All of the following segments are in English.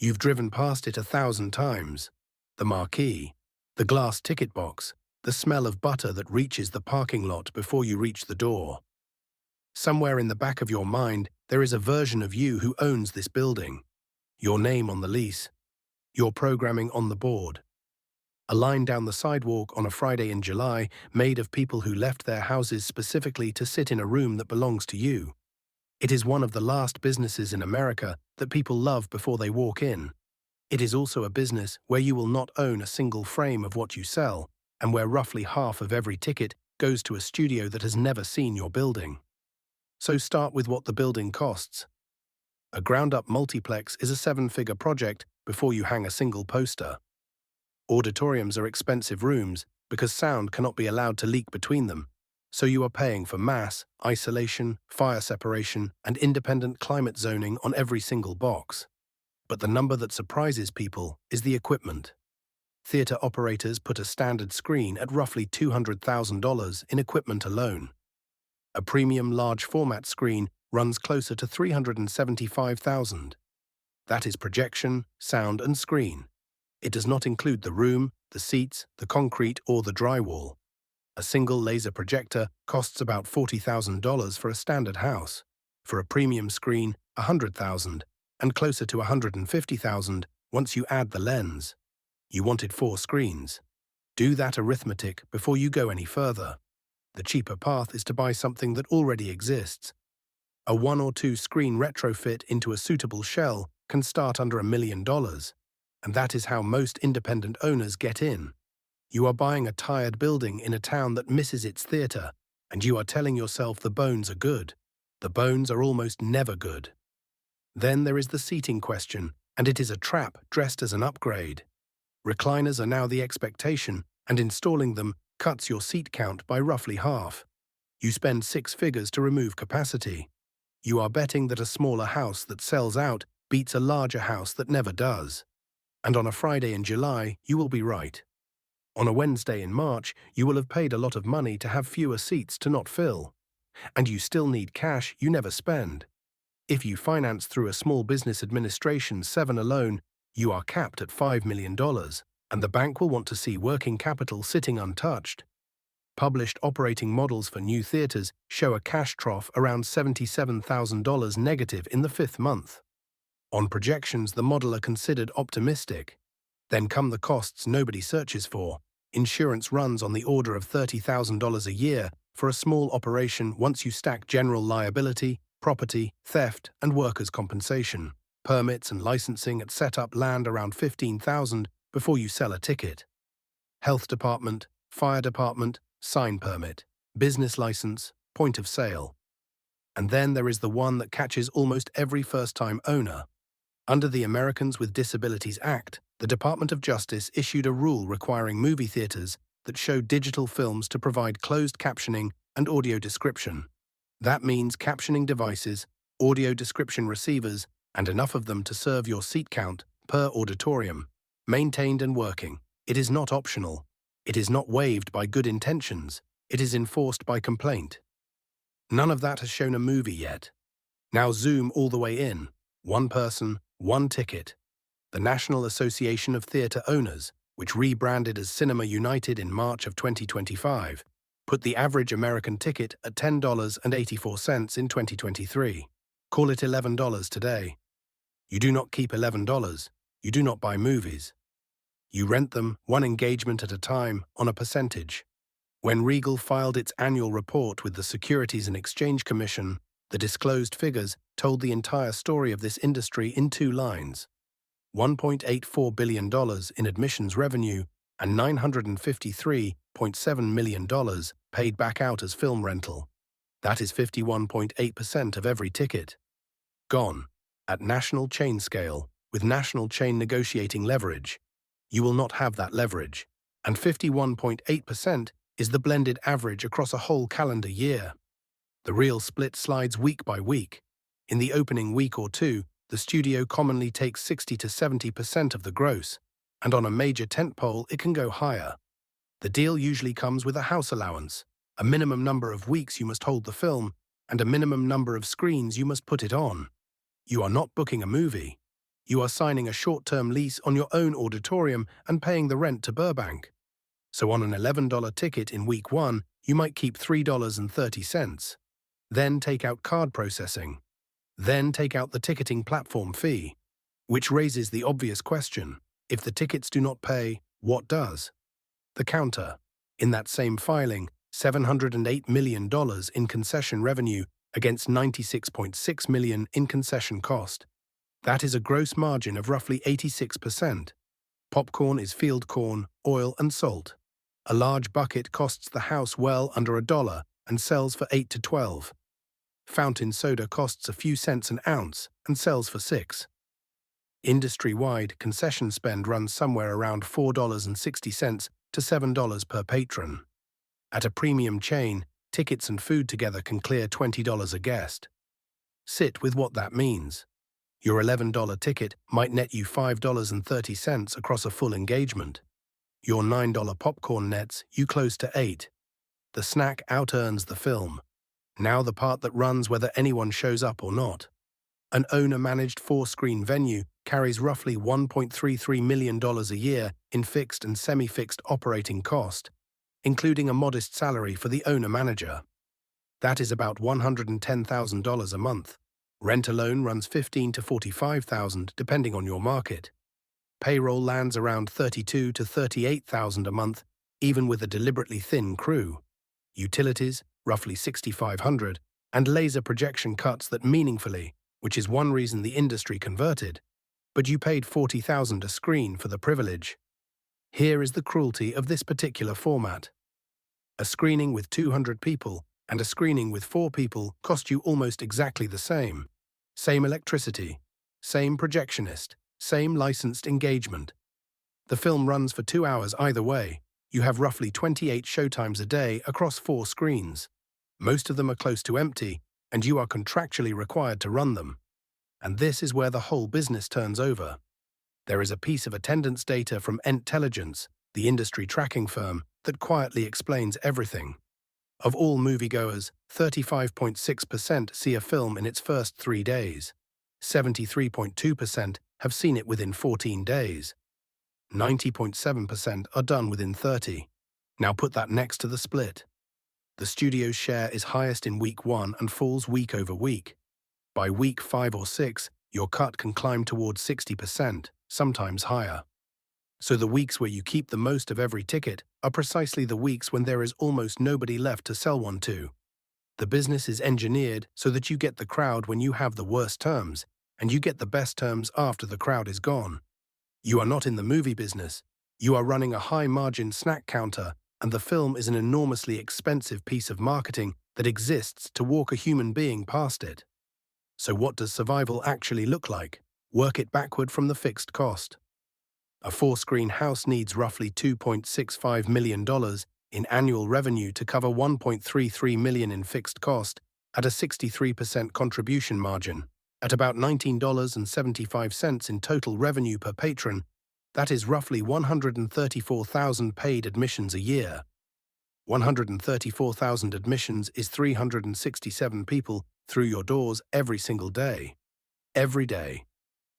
You've driven past it 1,000 times. The marquee, the glass ticket box, the smell of butter that reaches the parking lot before you reach the door. Somewhere in the back of your mind, there is a version of you who owns this building. Your name on the lease. Your programming on the board. A line down the sidewalk on a Friday in July made of people who left their houses specifically to sit in a room that belongs to you. It is one of the last businesses in America that people love before they walk in. It is also a business where you will not own a single frame of what you sell, and where roughly half of every ticket goes to a studio that has never seen your building. So start with what the building costs. A ground-up multiplex is a 7-figure project before you hang a single poster. Auditoriums are expensive rooms because sound cannot be allowed to leak between them, so you are paying for mass, isolation, fire separation, and independent climate zoning on every single box. But the number that surprises people is the equipment. Theater operators put a standard screen at roughly $200,000 in equipment alone. A premium large format screen runs closer to $375,000. That is projection, sound, and screen. It does not include the room, the seats, the concrete, or the drywall. A single laser projector costs about $40,000 for a standard house. For a premium screen, $100,000, and closer to $150,000 once you add the lens. You wanted 4 screens. Do that arithmetic before you go any further. The cheaper path is to buy something that already exists. A 1 or 2 screen retrofit into a suitable shell can start under $1 million. And that is how most independent owners get in. You are buying a tired building in a town that misses its theater, and you are telling yourself the bones are good. The bones are almost never good. Then there is the seating question, and it is a trap dressed as an upgrade. Recliners are now the expectation, and installing them cuts your seat count by roughly half. You spend 6 figures to remove capacity. You are betting that a smaller house that sells out beats a larger house that never does. And on a Friday in July, you will be right. On a Wednesday in March, you will have paid a lot of money to have fewer seats to not fill. And you still need cash you never spend. If you finance through a Small Business Administration 7 alone, you are capped at $5 million, and the bank will want to see working capital sitting untouched. Published operating models for new theaters show a cash trough around $77,000 negative in the 5th month. On projections, the model are considered optimistic. Then come the costs nobody searches for. Insurance runs on the order of $30,000 a year for a small operation once you stack general liability, property, theft, and workers' compensation. Permits and licensing at setup land around $15,000 before you sell a ticket. Health department, fire department, sign permit, business license, point of sale. And then there is the one that catches almost every first-time owner. Under the Americans with Disabilities Act, the Department of Justice issued a rule requiring movie theaters that show digital films to provide closed captioning and audio description. That means captioning devices, audio description receivers, and enough of them to serve your seat count per auditorium, maintained and working. It is not optional. It is not waived by good intentions. It is enforced by complaint. None of that has shown a movie yet. Now zoom all the way in. One person, one ticket. The National Association of Theatre Owners, which rebranded as Cinema United in March of 2025, put the average American ticket at $10.84 in 2023. Call it $11 today. You do not keep $11. You do not buy movies. You rent them, one engagement at a time, on a percentage. When Regal filed its annual report with the Securities and Exchange Commission, the disclosed figures told the entire story of this industry in 2 lines. $1.84 billion in admissions revenue and $953.7 million paid back out as film rental. That is 51.8% of every ticket. Gone. At national chain scale, with national chain negotiating leverage. You will not have that leverage. And 51.8% is the blended average across a whole calendar year. The real split slides week by week. In the opening week or 2, the studio commonly takes 60 to 70% of the gross, and on a major tentpole it can go higher. The deal usually comes with a house allowance, a minimum number of weeks you must hold the film, and a minimum number of screens you must put it on. You are not booking a movie. You are signing a short-term lease on your own auditorium and paying the rent to Burbank. So on an $11 ticket in week 1, you might keep $3.30. Then take out card processing. Then take out the ticketing platform fee. Which raises the obvious question: if the tickets do not pay, what does? The counter. In that same filing, $708 million in concession revenue against $96.6 million in concession cost. That is a gross margin of roughly 86%. Popcorn is field corn, oil, and salt. A large bucket costs the house well under $1 and sells for 8 to 12. Fountain soda costs a few cents an ounce and sells for 6. Industry-wide, concession spend runs somewhere around $4.60 to $7 per patron. At a premium chain, tickets and food together can clear $20 a guest. Sit with what that means. Your $11 ticket might net you $5.30 across a full engagement. Your $9 popcorn nets you close to $8. The snack out-earns the film. Now the part that runs whether anyone shows up or not. An owner-managed 4-screen venue carries roughly $1.33 million a year in fixed and semi-fixed operating cost, including a modest salary for the owner-manager. That is about $110,000 a month. Rent alone runs $15,000 to $45,000 depending on your market. Payroll lands around $32,000 to $38,000 a month, even with a deliberately thin crew. Utilities, roughly $6,500, and laser projection cuts that meaningfully, which is one reason the industry converted. But you paid $40,000 a screen for the privilege. Here is the cruelty of this particular format. A screening with 200 people and a screening with 4 people cost you almost exactly the same. Same electricity, same projectionist, same licensed engagement. The film runs for 2 hours either way. You have roughly 28 showtimes a day across 4 screens. Most of them are close to empty, and you are contractually required to run them. And this is where the whole business turns over. There is a piece of attendance data from Intelligence, the industry tracking firm, that quietly explains everything. Of all moviegoers, 35.6% see a film in its first 3 days. 73.2% have seen it within 14 days. 90.7% are done within 30. Now put that next to the split. The studio's share is highest in week 1 and falls week over week. By week 5 or 6, your cut can climb towards 60%, sometimes higher. So the weeks where you keep the most of every ticket are precisely the weeks when there is almost nobody left to sell one to. The business is engineered so that you get the crowd when you have the worst terms, and you get the best terms after the crowd is gone. You are not in the movie business. You are running a high-margin snack counter, and the film is an enormously expensive piece of marketing that exists to walk a human being past it. So what does survival actually look like? Work it backward from the fixed cost. A 4-screen house needs roughly $2.65 million in annual revenue to cover $1.33 million in fixed cost at a 63% contribution margin. At about $19.75 in total revenue per patron, that is roughly 134,000 paid admissions a year. 134,000 admissions is 367 people through your doors every single day. Every day,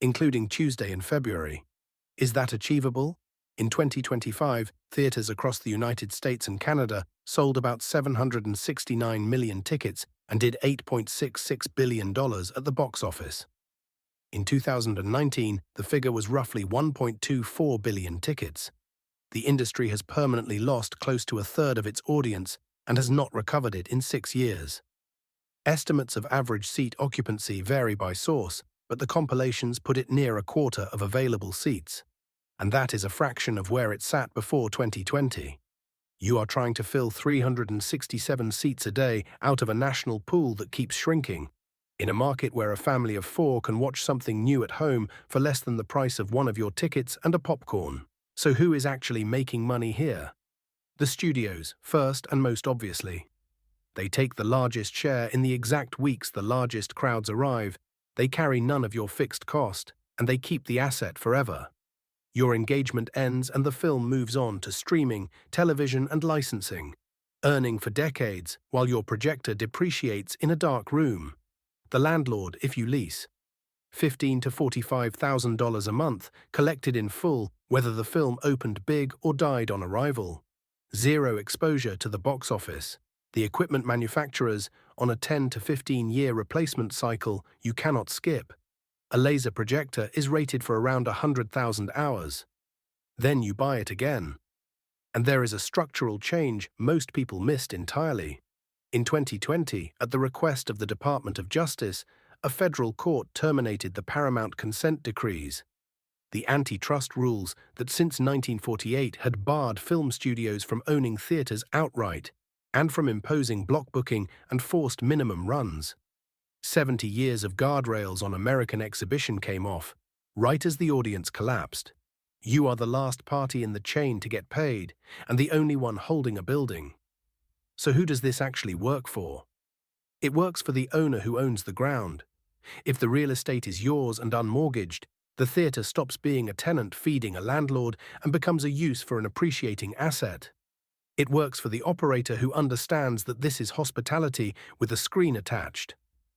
including Tuesday in February. Is that achievable? In 2025, theaters across the United States and Canada sold about 769 million tickets and did $8.66 billion at the box office. In 2019, the figure was roughly 1.24 billion tickets. The industry has permanently lost close to a third of its audience and has not recovered it in 6 years. Estimates of average seat occupancy vary by source, but the compilations put it near a quarter of available seats. And that is a fraction of where it sat before 2020. You are trying to fill 367 seats a day out of a national pool that keeps shrinking, in a market where a family of 4 can watch something new at home for less than the price of one of your tickets and a popcorn. So who is actually making money here? The studios, first and most obviously. They take the largest share in the exact weeks the largest crowds arrive, they carry none of your fixed cost, and they keep the asset forever. Your engagement ends and the film moves on to streaming, television, and licensing, earning for decades while your projector depreciates in a dark room. The landlord if you lease. $15,000 to $45,000 a month, collected in full, whether the film opened big or died on arrival. Zero exposure to the box office. The equipment manufacturers, on a 10 to 15-year replacement cycle you cannot skip. A laser projector is rated for around 100,000 hours. Then you buy it again. And there is a structural change most people missed entirely. In 2020, at the request of the Department of Justice, a federal court terminated the Paramount consent decrees, the antitrust rules that since 1948 had barred film studios from owning theaters outright and from imposing block booking and forced minimum runs. 70 years of guardrails on American exhibition came off, right as the audience collapsed. You are the last party in the chain to get paid, and the only one holding a building. So who does this actually work for? It works for the owner who owns the ground. If the real estate is yours and unmortgaged, the theater stops being a tenant feeding a landlord and becomes a use for an appreciating asset. It works for the operator who understands that this is hospitality with a screen attached.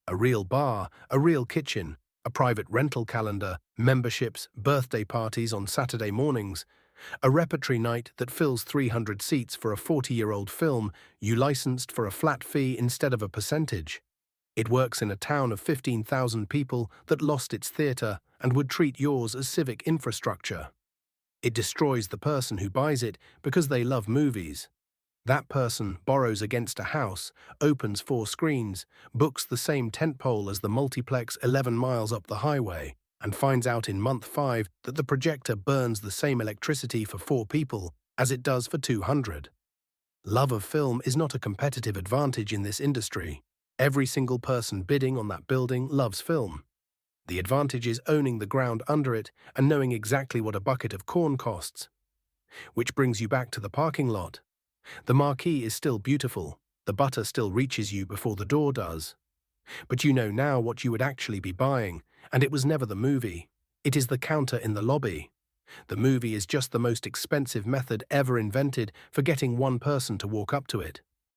A real bar, a real kitchen, a private rental calendar, memberships, birthday parties on Saturday mornings, a repertory night that fills 300 seats for a 40-year-old film you licensed for a flat fee instead of a percentage. It works in a town of 15,000 people that lost its theater and would treat yours as civic infrastructure. It destroys the person who buys it because they love movies. That person borrows against a house, opens 4 screens, books the same tentpole as the multiplex 11 miles up the highway, and finds out in month 5 that the projector burns the same electricity for 4 people as it does for 200. Love of film is not a competitive advantage in this industry. Every single person bidding on that building loves film. The advantage is owning the ground under it and knowing exactly what a bucket of corn costs. Which brings you back to the parking lot. The marquee is still beautiful, the butter still reaches you before the door does. But you know now what you would actually be buying, and it was never the movie. It is the counter in the lobby. The movie is just the most expensive method ever invented for getting one person to walk up to it.